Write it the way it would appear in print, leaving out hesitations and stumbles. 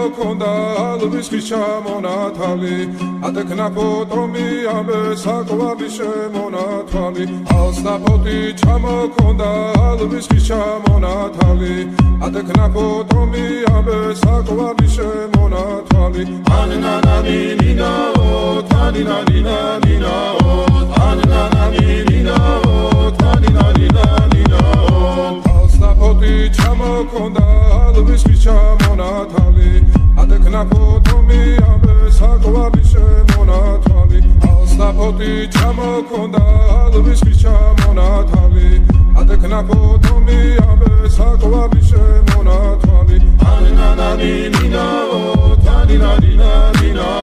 ჩამოქონდა ალვის ხის ჩამონათალი ატექნა ფოტომი ამე საკვარი შემონათვალი ალსნაფოთი ჩამოქონდა ალვის ხის ჩამონათალი ატექნა ფოტომი ამე საკვარი შემონათვალი ანანანინინაო თანინანინანინაო ანანანინინაო თანინანინანინაო ალსნაფოთი ჩამოქონდა ალვის ხის ჩამონათალი ატექნა ფოტომი ამე საკვარი შემონათვალი ალსნაფოთი ჩამოქონდა ალვის ხის ჩამონათალი ატექნა ფოტომი ამე საკვარი შემონათვალი ანანანინინაო თანინანინანინაო